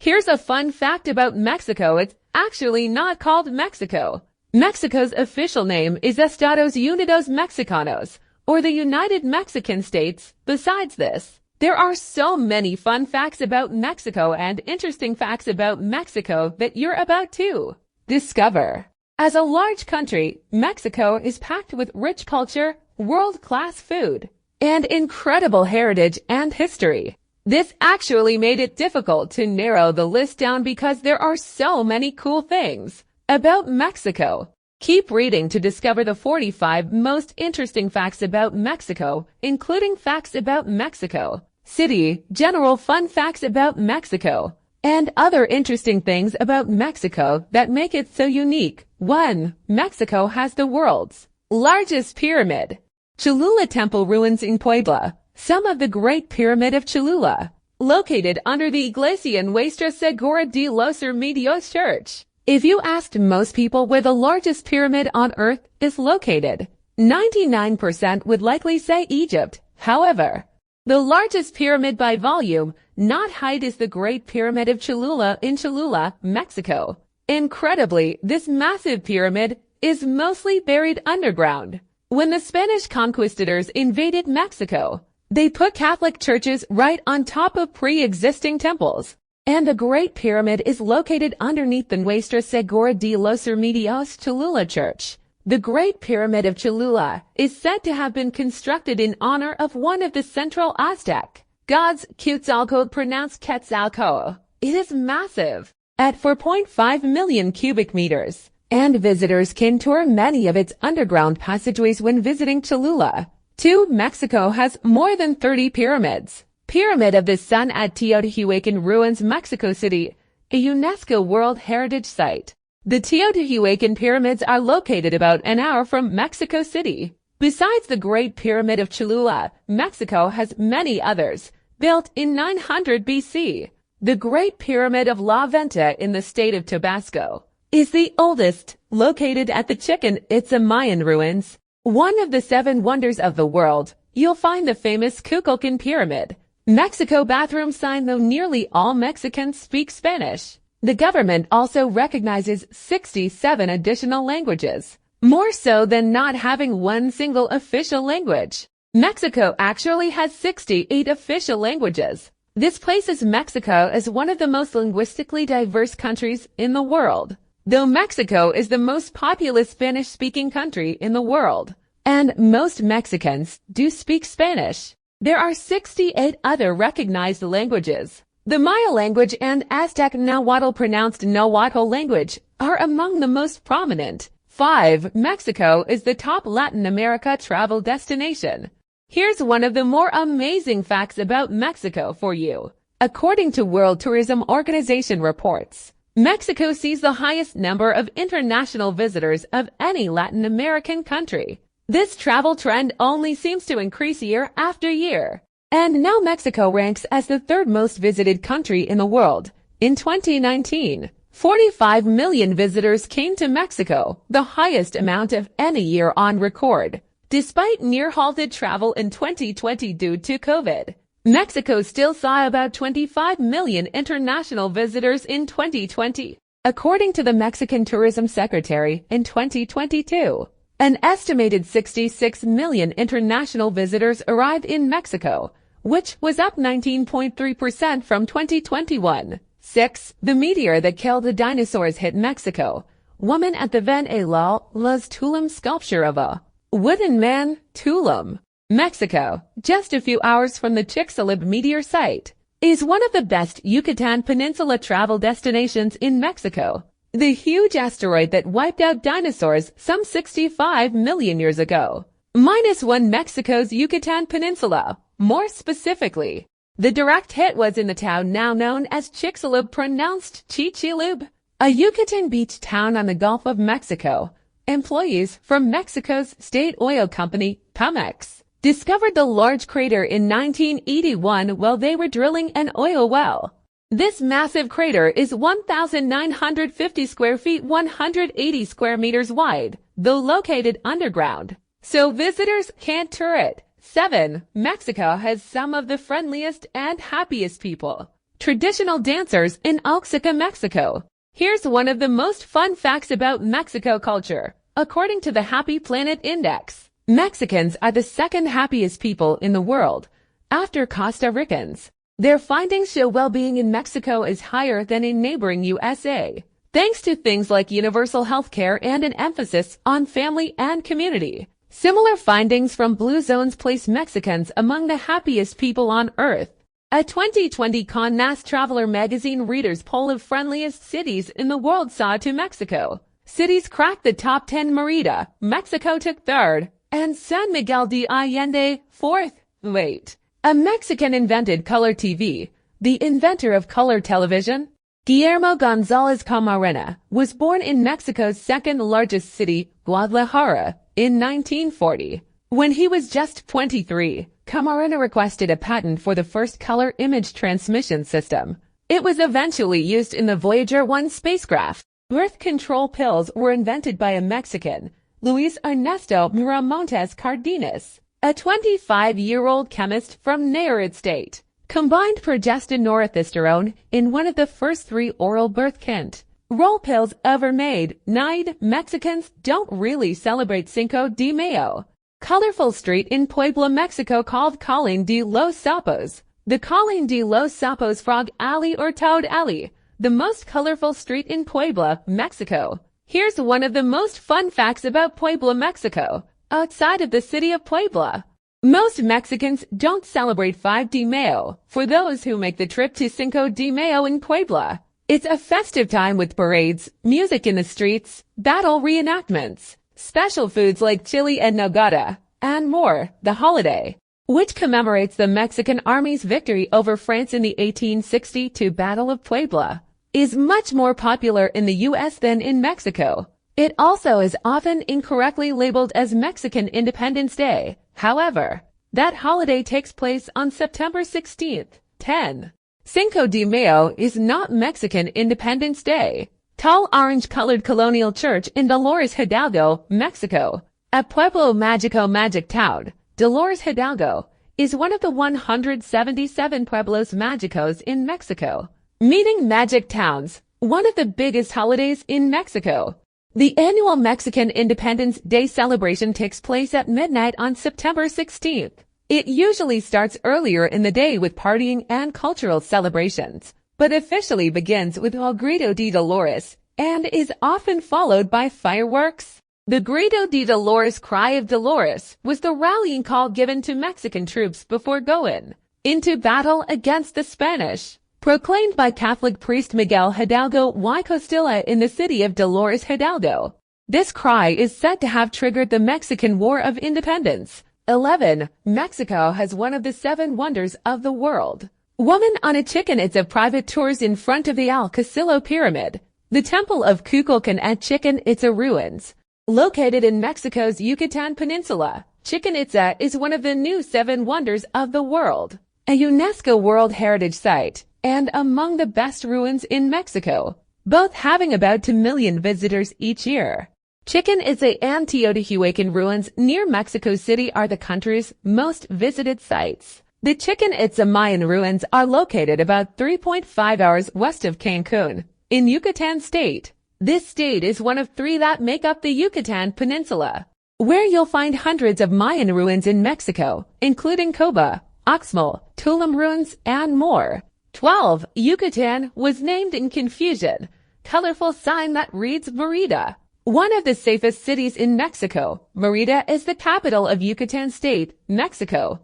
Here's a fun fact about Mexico. It's actually not called Mexico. Mexico's official name is Estados Unidos Mexicanos, or the United Mexican States. Besides this, there are so many fun facts about Mexico and interesting facts about Mexico that you're about to discover. As a large country, Mexico is packed with rich culture, world-class food, and incredible heritage and history. This actually made it difficult to narrow the list down because there are so many cool things about Mexico. Keep reading to discover the 45 most interesting facts about Mexico, including facts about Mexico City, general fun facts about Mexico, and other interesting things about Mexico that make it so unique. 1. Mexico has the world's largest pyramid. Cholula Temple ruins in Puebla. Some of the Great Pyramid of Cholula, located under the Iglesia Nuestra Señora de los Remedios Church. If you asked most people where the largest pyramid on Earth is located, 99% would likely say Egypt. However, the largest pyramid by volume, not height, is the Great Pyramid of Cholula in Cholula, Mexico. Incredibly, this massive pyramid is mostly buried underground. When the Spanish conquistadors invaded Mexico, they put Catholic churches right on top of pre-existing temples, and the Great Pyramid is located underneath the Nuestra Señora de los Remedios Cholula Church. The Great Pyramid of Cholula is said to have been constructed in honor of one of the Central Aztec gods, Quetzalcoatl, pronounced Quetzalcoatl. It is massive, at 4.5 million cubic meters, and visitors can tour many of its underground passageways when visiting Cholula. 2. Mexico has more than 30 pyramids. Pyramid of the Sun at Teotihuacan ruins, Mexico City, a UNESCO World Heritage Site. The Teotihuacan pyramids are located about an hour from Mexico City. Besides the Great Pyramid of Cholula, Mexico has many others, built in 900 BC. The Great Pyramid of La Venta in the state of Tabasco is the oldest, located at the Chichen Itza Mayan ruins. One of the 7 wonders of the world, you'll find the famous Kukulkan Pyramid. Mexico bathroom sign. Though nearly all Mexicans speak Spanish, the government also recognizes 67 additional languages, more so than not having one single official language. Mexico actually has 68 official languages. This places Mexico as one of the most linguistically diverse countries in the world. Though Mexico is the most populous Spanish-speaking country in the world, and most Mexicans do speak Spanish, there are 68 other recognized languages. The Maya language and Aztec Nahuatl, pronounced Nahuatl language, are among the most prominent. 5. Mexico is the top Latin America travel destination. Here's one of the more amazing facts about Mexico for you. According to World Tourism Organization reports, Mexico sees the highest number of international visitors of any Latin American country. This travel trend only seems to increase year after year. And now Mexico ranks as the 3rd most visited country in the world. In 2019, 45 million visitors came to Mexico, the highest amount of any year on record. Despite near-halted travel in 2020 due to COVID, Mexico still saw about 25 million international visitors in 2020. According to the Mexican Tourism Secretary, in 2022, an estimated 66 million international visitors arrived in Mexico, which was up 19.3% from 2021. 6. The meteor that killed the dinosaurs hit Mexico. Woman at the Las Tulum sculpture of a wooden man, Tulum, Mexico, just a few hours from the Chicxulub meteor site, is one of the best Yucatan Peninsula travel destinations in Mexico. The huge asteroid that wiped out dinosaurs some 65 million years ago. -1. Mexico's Yucatan Peninsula. More specifically, the direct hit was in the town now known as Chicxulub, pronounced Chichilub, a Yucatan beach town on the Gulf of Mexico. Employees from Mexico's state oil company, Pemex, discovered the large crater in 1981 while they were drilling an oil well. This massive crater is 1,950 square feet, 180 square meters wide, though located underground, so visitors can't tour it. 7. Mexico has some of the friendliest and happiest people. traditional dancers in Oaxaca, Mexico. Here's one of the most fun facts about Mexico culture. According to the Happy Planet Index, Mexicans are the second happiest people in the world, after Costa Ricans. Their findings show well-being in Mexico is higher than in neighboring USA, thanks to things like universal health care and an emphasis on family and community. Similar findings from Blue Zones place Mexicans among the happiest people on Earth. A 2020 CONNAS Traveler magazine readers poll of friendliest cities in the world saw to Mexico. Cities cracked the top 10. Mérida, Mexico took third, and San Miguel de Allende fourth. Wait. A Mexican invented color TV. The inventor of color television, Guillermo González Camarena, was born in Mexico's second largest city, Guadalajara, in 1940. When he was just 23, Camarena requested a patent for the first color image transmission system. It was eventually used in the Voyager 1 spacecraft. Birth control pills were invented by a Mexican, Luis Ernesto Miramontes Cardenas, a 25-year-old chemist from Nayarit State. Combined progestin norethistérone in one of the first 3 oral birth control pills ever made. 9. Mexicans don't really celebrate Cinco de Mayo. Colorful street in Puebla, Mexico called Colin de los Sapos. The Colin de los Sapos Frog Alley or Toad Alley, the most colorful street in Puebla, Mexico. Here's one of the most fun facts about Puebla, Mexico. Outside of the city of Puebla, most Mexicans don't celebrate 5 de Mayo. For those who make the trip to Cinco de Mayo in Puebla, it's a festive time with parades, music in the streets, battle reenactments, special foods like chili and nogada, and more. The holiday, which commemorates the Mexican Army's victory over France in the 1862 Battle of Puebla, is much more popular in the U.S. than in Mexico. It also is often incorrectly labeled as Mexican Independence Day. However, that holiday takes place on September 16th. 10. Cinco de Mayo is not Mexican Independence Day. Tall orange-colored colonial church in Dolores Hidalgo, Mexico. A Pueblo Mágico magic town, Dolores Hidalgo, is one of the 177 Pueblos Mágicos in Mexico, meaning magic towns, one of the biggest holidays in Mexico. The annual Mexican Independence Day celebration takes place at midnight on September 16th. It usually starts earlier in the day with partying and cultural celebrations, but officially begins with El Grito de Dolores and is often followed by fireworks. The Grito de Dolores, Cry of Dolores, was the rallying call given to Mexican troops before going into battle against the Spanish, proclaimed by Catholic priest Miguel Hidalgo y Costilla in the city of Dolores Hidalgo. This cry is said to have triggered the Mexican War of Independence. 11. Mexico has one of the 7 wonders of the world. Woman on a Chichen Itza private tours in front of the El Casillo Pyramid, the Temple of Kukulkan at Chichen Itza ruins. Located in Mexico's Yucatan Peninsula, Chichen Itza is one of the new 7 wonders of the world, a UNESCO World Heritage Site, and among the best ruins in Mexico, both having about 2 million visitors each year. Chichen Itza and Teotihuacan ruins near Mexico City are the country's most visited sites. The Chichen Itza Mayan ruins are located about 3.5 hours west of Cancun, in Yucatan State. This state is one of 3 that make up the Yucatan Peninsula, where you'll find hundreds of Mayan ruins in Mexico, including Coba, Oxmal, Tulum ruins, and more. 12. Yucatan was named in confusion, colorful sign that reads Mérida. One of the safest cities in Mexico, Mérida is the capital of Yucatan State, Mexico.